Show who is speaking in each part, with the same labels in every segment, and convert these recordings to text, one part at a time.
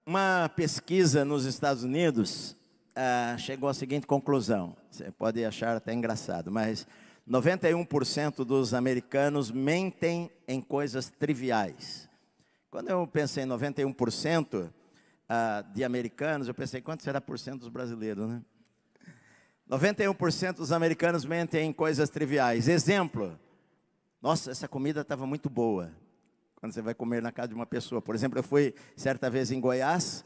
Speaker 1: Uma pesquisa nos Estados Unidos chegou à seguinte conclusão. Você pode achar até engraçado, mas 91% dos americanos mentem em coisas triviais. Quando eu pensei em 91% de americanos, eu pensei, quanto será por cento dos brasileiros, né? 91% dos americanos mentem em coisas triviais. Exemplo, nossa, essa comida estava muito boa. Quando você vai comer na casa de uma pessoa. Por exemplo, eu fui certa vez em Goiás.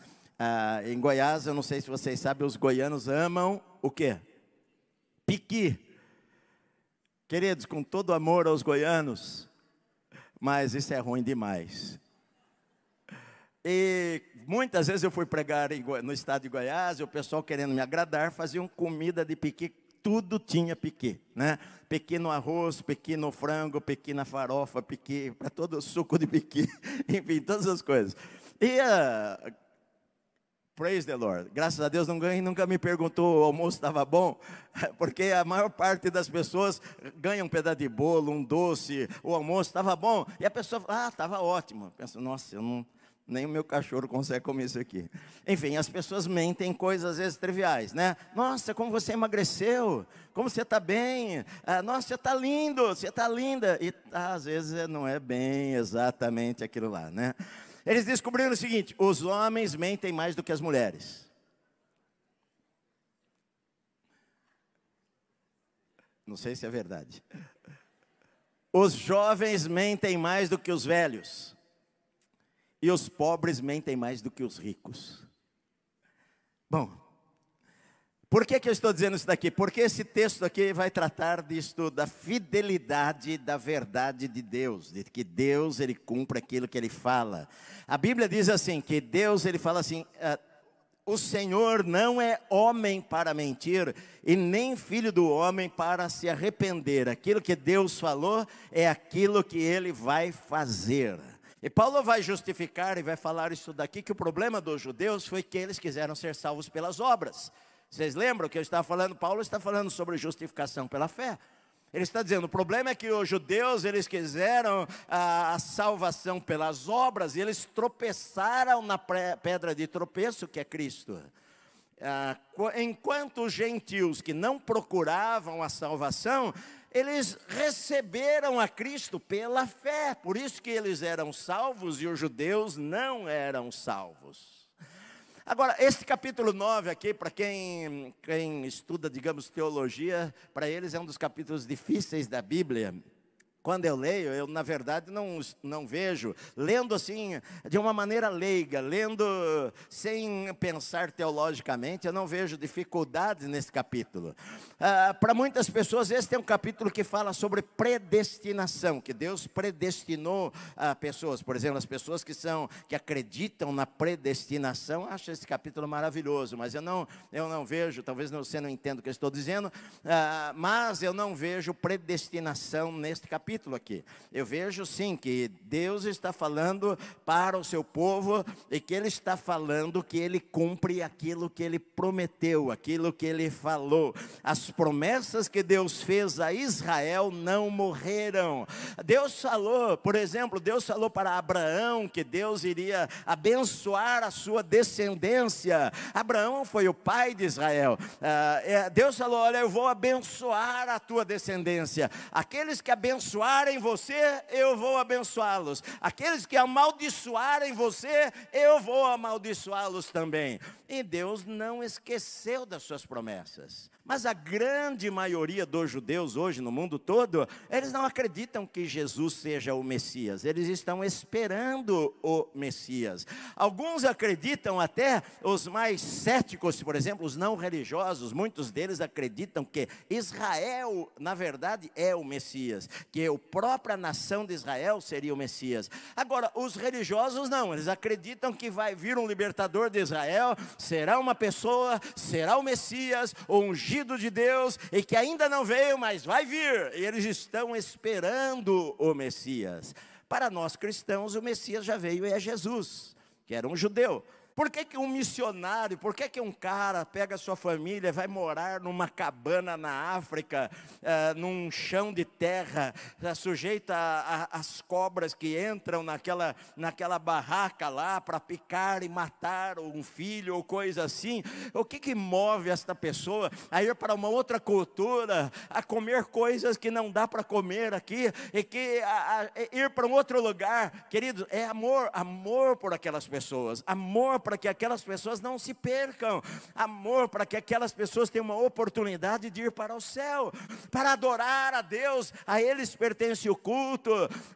Speaker 1: Em Goiás, eu não sei se vocês sabem, os goianos amam o quê? Piqui. Queridos, com todo amor aos goianos, mas isso é ruim demais. E muitas vezes eu fui pregar no estado de Goiás, e o pessoal querendo me agradar, faziam comida de piqui, tudo tinha piqui, né? Piqui no arroz, piqui no frango, piqui na farofa, piqui para todo o suco de piqui, enfim, todas as coisas. E praise the Lord, graças a Deus ninguém nunca me perguntou o almoço estava bom, porque a maior parte das pessoas ganha um pedaço de bolo, um doce, o almoço estava bom, e a pessoa fala, estava ótimo. Eu penso, nossa, nem o meu cachorro consegue comer isso aqui. Enfim, as pessoas mentem coisas às vezes triviais, né? Nossa, como você emagreceu, como você está bem, nossa, você está lindo, você está linda. E às vezes não é bem exatamente aquilo lá, né? Eles descobriram o seguinte, os homens mentem mais do que as mulheres. Não sei se é verdade. Os jovens mentem mais do que os velhos. E os pobres mentem mais do que os ricos. Bom, por que eu estou dizendo isso daqui? Porque esse texto aqui vai tratar disto, da fidelidade da verdade de Deus, de que Deus, Ele cumpre aquilo que Ele fala. A Bíblia diz assim, que Deus, Ele fala assim, o Senhor não é homem para mentir, e nem filho do homem para se arrepender. Aquilo que Deus falou é aquilo que Ele vai fazer. E Paulo vai justificar e vai falar isso daqui, que o problema dos judeus foi que eles quiseram ser salvos pelas obras. Vocês lembram que eu estava falando, Paulo está falando sobre justificação pela fé. Ele está dizendo, o problema é que os judeus, eles quiseram a salvação pelas obras, e eles tropeçaram na pedra de tropeço, que é Cristo. Enquanto os gentios que não procuravam a salvação, eles receberam a Cristo pela fé, por isso que eles eram salvos e os judeus não eram salvos. Agora, esse capítulo 9 aqui, para quem estuda, digamos, teologia, para eles é um dos capítulos difíceis da Bíblia. Quando eu leio, eu na verdade não vejo, lendo assim, de uma maneira leiga, lendo sem pensar teologicamente, eu não vejo dificuldades nesse capítulo. Para muitas pessoas, esse é um capítulo que fala sobre predestinação, que Deus predestinou pessoas. Por exemplo, as pessoas que acreditam na predestinação, acham esse capítulo maravilhoso, mas eu não vejo, talvez você não entenda o que eu estou dizendo, mas eu não vejo predestinação neste capítulo aqui. Eu vejo sim que Deus está falando para o seu povo e que Ele está falando que Ele cumpre aquilo que Ele prometeu, aquilo que Ele falou. As promessas que Deus fez a Israel não morreram. Deus falou, por exemplo, Deus falou para Abraão que Deus iria abençoar a sua descendência. Abraão foi o pai de Israel. Deus falou, olha, eu vou abençoar a tua descendência. Aqueles que abençoarem você, eu vou abençoá-los. Aqueles que amaldiçoarem você, eu vou amaldiçoá-los também. E Deus não esqueceu das suas promessas. Mas a grande maioria dos judeus hoje no mundo todo, eles não acreditam que Jesus seja o Messias. Eles estão esperando o Messias. Alguns acreditam até, os mais céticos, por exemplo, os não religiosos, muitos deles acreditam que Israel, na verdade, é o Messias. Que a própria nação de Israel seria o Messias. Agora, os religiosos não, eles acreditam que vai vir um libertador de Israel, será uma pessoa, será o Messias, o ungido de Deus, e que ainda não veio, mas vai vir, e eles estão esperando o Messias. Para nós cristãos, o Messias já veio e é Jesus, que era um judeu. Por que um missionário, por que um cara pega a sua família, vai morar numa cabana na África, num chão de terra, sujeita às cobras que entram naquela barraca lá para picar e matar um filho ou coisa assim? O que move esta pessoa a ir para uma outra cultura, a comer coisas que não dá para comer aqui, e ir para um outro lugar? Queridos, é amor por aquelas pessoas, amor para que aquelas pessoas não se percam, amor para que aquelas pessoas tenham uma oportunidade de ir para o céu, para adorar a Deus. A eles pertence o culto,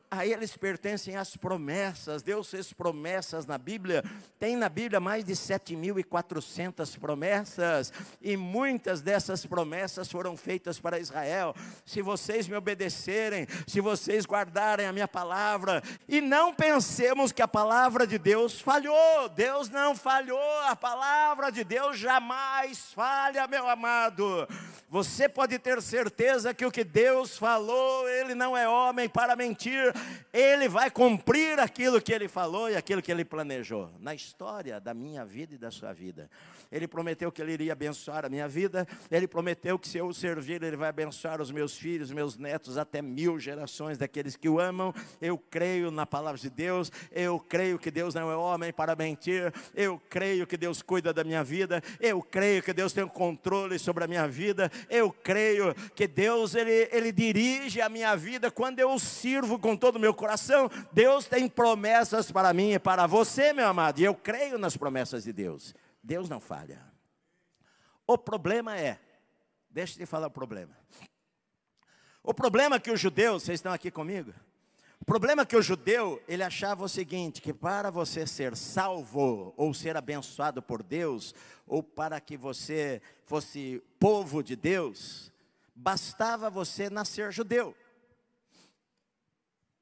Speaker 1: a eles pertencem as promessas. Deus fez promessas na Bíblia, tem na Bíblia mais de 7.400 promessas, e muitas dessas promessas foram feitas para Israel. Se vocês me obedecerem, se vocês guardarem a minha palavra, e não pensemos que a palavra de Deus falhou. Deus não falhou, a palavra de Deus jamais falha, meu amado. Você pode ter certeza que o que Deus falou, Ele não é homem para mentir. Ele vai cumprir aquilo que Ele falou e aquilo que Ele planejou na história da minha vida e da sua vida. Ele prometeu que Ele iria abençoar a minha vida. Ele prometeu que se eu o servir, Ele vai abençoar os meus filhos, meus netos, até 1000 gerações daqueles que o amam. Eu creio na palavra de Deus. Eu creio que Deus não é homem para mentir. Eu creio que Deus cuida da minha vida. Eu creio que Deus tem o controle sobre a minha vida. Eu creio que Deus, Ele dirige a minha vida quando eu o sirvo com todo o meu coração. Deus tem promessas para mim e para você, meu amado, e eu creio nas promessas de Deus. Deus não falha. O problema deixa eu te falar o problema. O problema é que o judeu, vocês estão aqui comigo? O problema é que o judeu, ele achava o seguinte, que para você ser salvo, ou ser abençoado por Deus, ou para que você fosse povo de Deus, bastava você nascer judeu.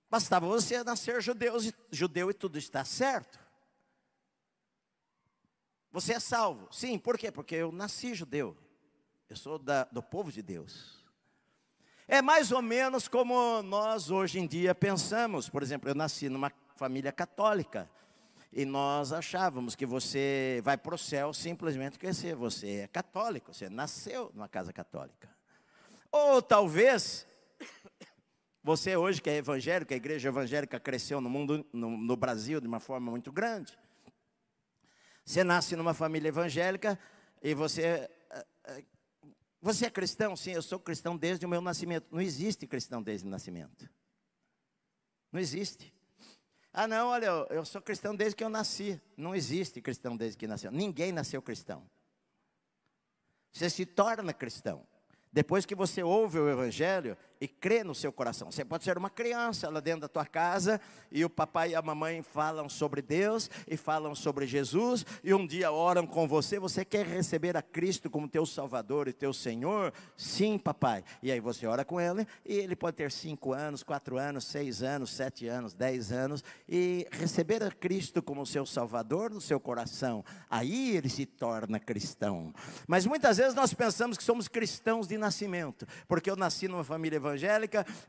Speaker 1: Bastava você nascer judeu e tudo está certo. Você é salvo. Sim, por quê? Porque eu nasci judeu. Eu sou do povo de Deus. É mais ou menos como nós hoje em dia pensamos. Por exemplo, eu nasci numa família católica, e nós achávamos que você vai para o céu simplesmente porque você é católico, você nasceu numa casa católica. Ou talvez você hoje que é evangélico, a igreja evangélica cresceu no mundo, no Brasil de uma forma muito grande. Você nasce numa família evangélica e você é cristão? Sim, eu sou cristão desde o meu nascimento. Não existe cristão desde o nascimento. Não existe. Ah, não, olha, eu sou cristão desde que eu nasci. Não existe cristão desde que nasceu. Ninguém nasceu cristão. Você se torna cristão depois que você ouve o evangelho e crê no seu coração. Você pode ser uma criança lá dentro da tua casa, e o papai e a mamãe falam sobre Deus, e falam sobre Jesus, e um dia oram com você. Você quer receber a Cristo como teu Salvador e teu Senhor? Sim, papai. E aí você ora com ele, e ele pode ter 5 anos, 4 anos, 6 anos, 7 anos, 10 anos, e receber a Cristo como seu Salvador no seu coração. Aí ele se torna cristão. Mas muitas vezes nós pensamos que somos cristãos de nascimento, porque eu nasci numa família evangélica,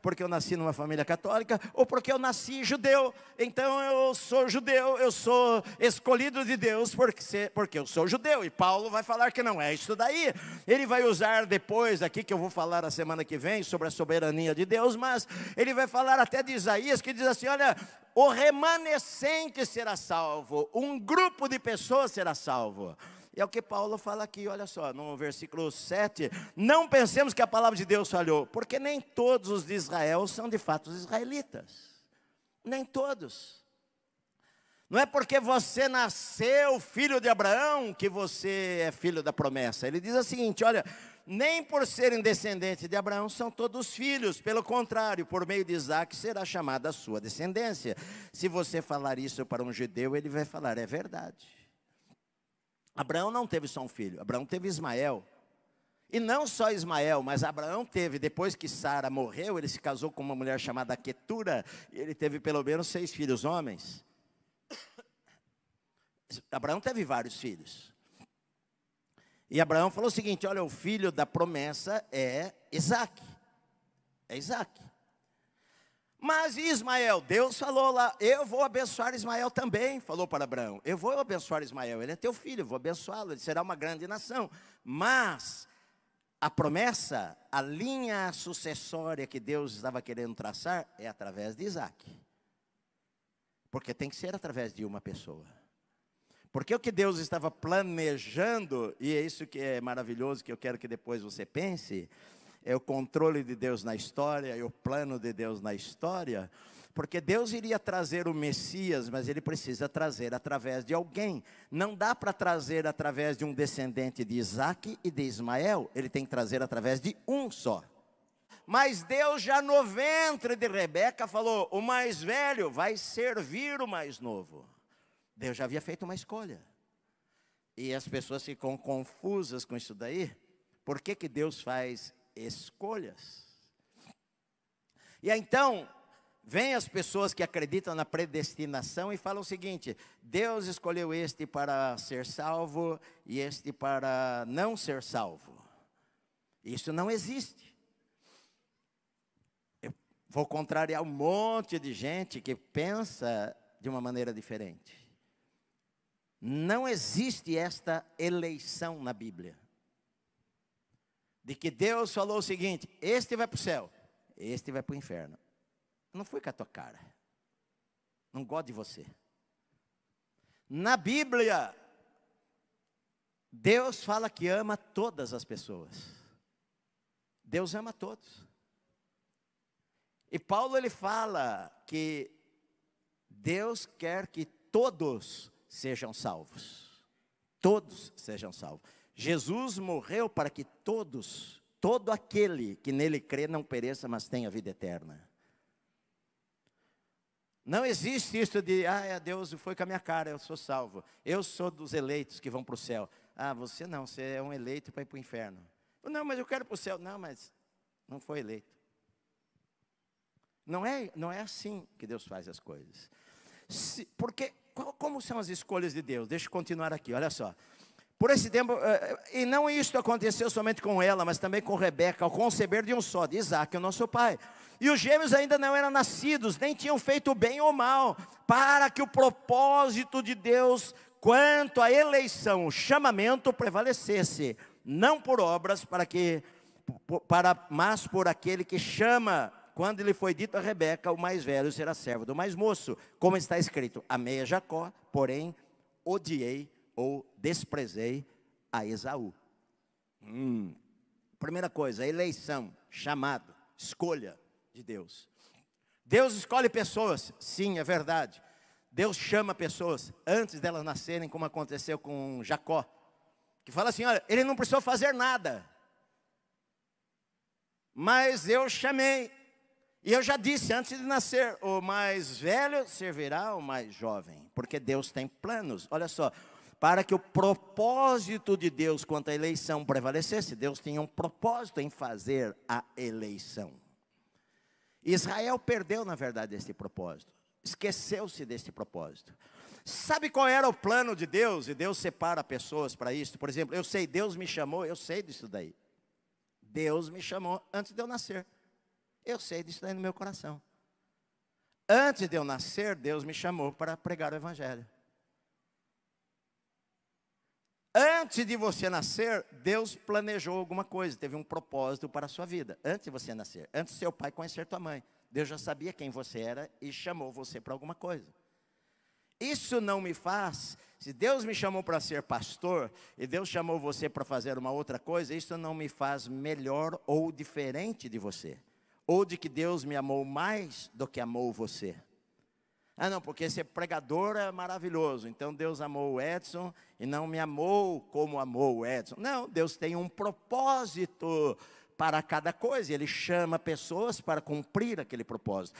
Speaker 1: porque eu nasci numa família católica, ou porque eu nasci judeu. Então eu sou judeu, eu sou escolhido de Deus porque eu sou judeu. E Paulo vai falar que não é isso daí. Ele vai usar depois aqui, que eu vou falar a semana que vem sobre a soberania de Deus, mas ele vai falar até de Isaías, que diz assim, olha, o remanescente será salvo, um grupo de pessoas será salvo. E é o que Paulo fala aqui, olha só, no versículo 7, não pensemos que a palavra de Deus falhou, porque nem todos os de Israel são de fato os israelitas, nem todos. Não é porque você nasceu filho de Abraão que você é filho da promessa. Ele diz o seguinte, olha, nem por serem descendentes de Abraão são todos filhos, pelo contrário, por meio de Isaque será chamada a sua descendência. Se você falar isso para um judeu, ele vai falar, é verdade. Abraão não teve só um filho, Abraão teve Ismael. E não só Ismael, mas Abraão teve, depois que Sara morreu, ele se casou com uma mulher chamada Quetura, e ele teve pelo menos 6 filhos homens. Abraão teve vários filhos. E Abraão falou o seguinte, olha, o filho da promessa é Isaque. É Isaque. Mas Ismael, Deus falou lá, eu vou abençoar Ismael também, falou para Abraão. Eu vou abençoar Ismael, ele é teu filho, eu vou abençoá-lo, ele será uma grande nação. Mas a promessa, a linha sucessória que Deus estava querendo traçar é através de Isaac. Porque tem que ser através de uma pessoa. Porque o que Deus estava planejando, e é isso que é maravilhoso, que eu quero que depois você pense, é o controle de Deus na história, e o plano de Deus na história, porque Deus iria trazer o Messias, mas Ele precisa trazer através de alguém. Não dá para trazer através de um descendente de Isaac e de Ismael, Ele tem que trazer através de um só. Mas Deus já no ventre de Rebeca falou, o mais velho vai servir o mais novo. Deus já havia feito uma escolha. E as pessoas ficam confusas com isso daí. Por que que Deus faz escolhas? E aí, então, vem as pessoas que acreditam na predestinação e falam o seguinte, Deus escolheu este para ser salvo e este para não ser salvo. Isso não existe. Eu vou contrariar um monte de gente que pensa de uma maneira diferente. Não existe esta eleição na Bíblia. De que Deus falou o seguinte, este vai para o céu, este vai para o inferno. Não fui com a tua cara. Não gosto de você. Na Bíblia, Deus fala que ama todas as pessoas. Deus ama todos. E Paulo ele fala que Deus quer que todos sejam salvos. Todos sejam salvos. Jesus morreu para que todos, todo aquele que nele crê não pereça, mas tenha vida eterna. Não existe isso de, Deus foi com a minha cara, eu sou salvo. Eu sou dos eleitos que vão para o céu. Você não, você é um eleito para ir para o inferno. Não, mas eu quero para o céu. Não, mas não foi eleito. Não é assim que Deus faz as coisas. Porque, como são as escolhas de Deus? Deixa eu continuar aqui, olha só. Por esse tempo, e não isto aconteceu somente com ela, mas também com Rebeca, ao conceber de um só, de Isaac, o nosso pai. E os gêmeos ainda não eram nascidos, nem tinham feito bem ou mal, para que o propósito de Deus, quanto à eleição, o chamamento prevalecesse, não por obras, mas por aquele que chama. Quando lhe foi dito a Rebeca, o mais velho será servo do mais moço, como está escrito, amei a Jacó, porém odiei ou desprezei a Esaú. Primeira coisa, eleição, chamado, escolha de Deus. Deus escolhe pessoas, sim, é verdade. Deus chama pessoas antes delas nascerem, como aconteceu com Jacó, que fala assim, olha, ele não precisou fazer nada, mas eu chamei. E eu já disse antes de nascer, o mais velho servirá ao mais jovem, porque Deus tem planos. Olha só, para que o propósito de Deus quanto à eleição prevalecesse, Deus tinha um propósito em fazer a eleição. Israel perdeu, na verdade, esse propósito. Esqueceu-se desse propósito. Sabe qual era o plano de Deus? E Deus separa pessoas para isso. Por exemplo, eu sei, Deus me chamou, eu sei disso daí. Deus me chamou antes de eu nascer. Eu sei disso daí no meu coração. Antes de eu nascer, Deus me chamou para pregar o Evangelho. Antes de você nascer, Deus planejou alguma coisa, teve um propósito para a sua vida. Antes de você nascer, antes de seu pai conhecer tua mãe, Deus já sabia quem você era e chamou você para alguma coisa. Isso não me faz, se Deus me chamou para ser pastor, e Deus chamou você para fazer uma outra coisa, isso não me faz melhor ou diferente de você. Ou de que Deus me amou mais do que amou você. Não, porque ser pregador é maravilhoso. Então Deus amou o Edson e não me amou como amou o Edson. Não, Deus tem um propósito para cada coisa. Ele chama pessoas para cumprir aquele propósito.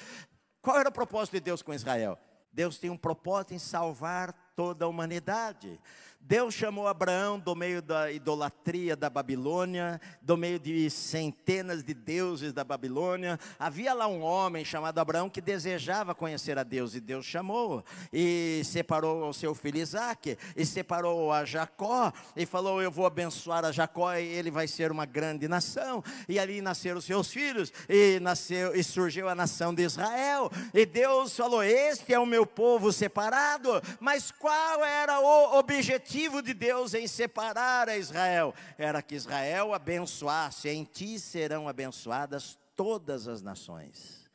Speaker 1: Qual era o propósito de Deus com Israel? Deus tem um propósito em salvar toda a humanidade. Deus chamou Abraão do meio da idolatria da Babilônia, do meio de centenas de deuses da Babilônia. Havia lá um homem chamado Abraão que desejava conhecer a Deus, e Deus chamou, e separou o seu filho Isaque, e separou a Jacó, e falou: eu vou abençoar a Jacó, e ele vai ser uma grande nação. E ali nasceram os seus filhos, e surgiu a nação de Israel. E Deus falou: este é o meu povo separado. Mas qual era o objetivo de Deus em separar a Israel? Era que Israel abençoasse. Em ti serão abençoadas todas as nações.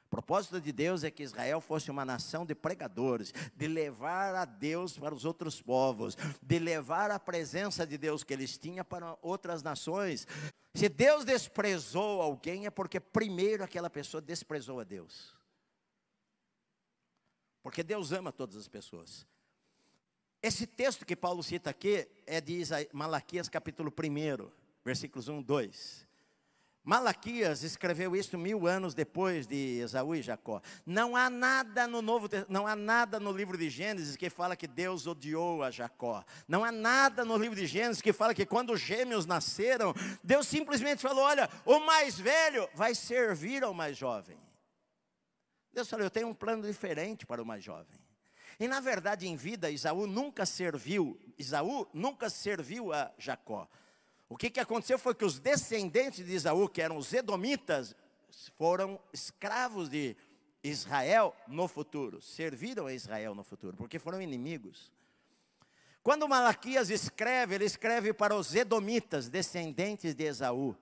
Speaker 1: O propósito de Deus é que Israel fosse uma nação de pregadores, de levar a Deus para os outros povos, de levar a presença de Deus que eles tinham para outras nações. Se Deus desprezou alguém, é porque primeiro aquela pessoa desprezou a Deus. Porque Deus ama todas as pessoas. Esse texto que Paulo cita aqui é de Malaquias capítulo 1, versículos 1 e 2. Malaquias escreveu isso 1000 anos depois de Esaú e Jacó. Não há nada no livro de Gênesis que fala que Deus odiou a Jacó. Não há nada no livro de Gênesis que fala que quando os gêmeos nasceram, Deus simplesmente falou: olha, o mais velho vai servir ao mais jovem. Deus falou: eu tenho um plano diferente para o mais jovem. E na verdade, em vida, Esaú nunca serviu a Jacó. O que aconteceu foi que os descendentes de Esaú, que eram os edomitas, foram escravos de Israel no futuro, serviram a Israel no futuro, porque foram inimigos. Quando Malaquias escreve, ele escreve para os edomitas, descendentes de Esaú,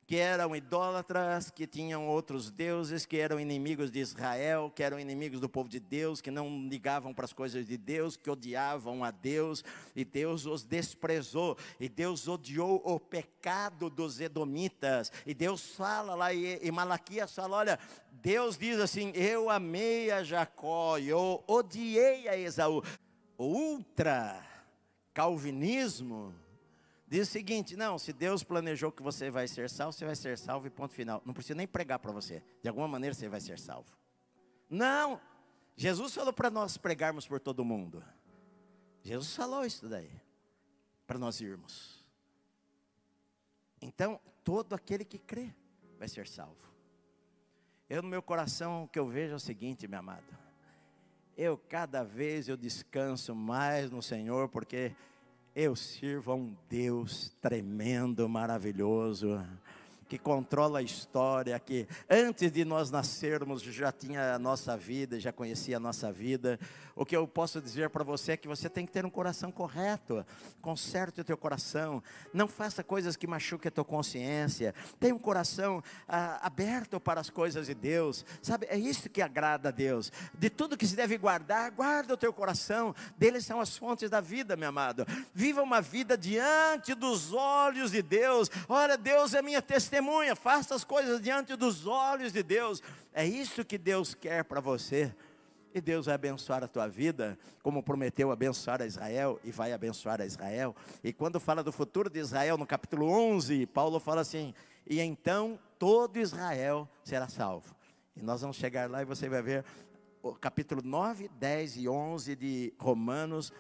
Speaker 1: que eram idólatras, que tinham outros deuses, que eram inimigos de Israel, que eram inimigos do povo de Deus, que não ligavam para as coisas de Deus, que odiavam a Deus, e Deus os desprezou, e Deus odiou o pecado dos edomitas, e Deus fala lá, e Malaquias fala: olha, Deus diz assim: eu amei a Jacó, e eu odiei a Esaú. O ultra calvinismo diz o seguinte: não, se Deus planejou que você vai ser salvo e ponto final. Não precisa nem pregar para você, de alguma maneira você vai ser salvo. Não, Jesus falou para nós pregarmos por todo mundo. Jesus falou isso daí, para nós irmos. Então, todo aquele que crê vai ser salvo. No meu coração, o que eu vejo é o seguinte, meu amado: cada vez eu descanso mais no Senhor, porque eu sirvo a um Deus tremendo, maravilhoso, que controla a história, que antes de nós nascermos já tinha a nossa vida, já conhecia a nossa vida. O que eu posso dizer para você é que você tem que ter um coração correto. Conserte o teu coração, não faça coisas que machuquem a tua consciência. Tenha um coração aberto para as coisas de Deus, sabe? É isso que agrada a Deus. De tudo que se deve guardar, guarda o teu coração, deles são as fontes da vida, meu amado. Viva uma vida diante dos olhos de Deus. Olha, Deus é minha testemunha, faça as coisas diante dos olhos de Deus. É isso que Deus quer para você. E Deus vai abençoar a tua vida, como prometeu abençoar a Israel, e vai abençoar a Israel. E quando fala do futuro de Israel, no capítulo 11, Paulo fala assim: e então todo Israel será salvo. E nós vamos chegar lá e você vai ver o capítulo 9, 10 e 11 de Romanos,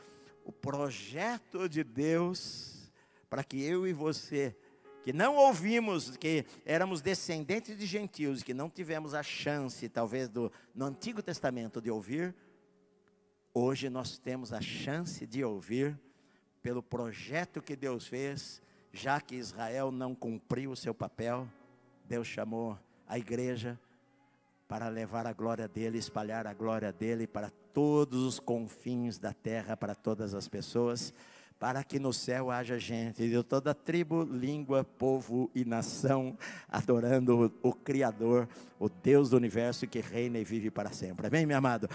Speaker 1: o projeto de Deus para que eu e você, que não ouvimos, que éramos descendentes de gentios, que não tivemos a chance, talvez, no Antigo Testamento de ouvir, hoje nós temos a chance de ouvir, pelo projeto que Deus fez, já que Israel não cumpriu o seu papel. Deus chamou a igreja para levar a glória dele, espalhar a glória dele para todos os confins da terra, para todas as pessoas, para que no céu haja gente de toda tribo, língua, povo e nação, adorando o Criador, o Deus do universo que reina e vive para sempre. Amém, meu amado?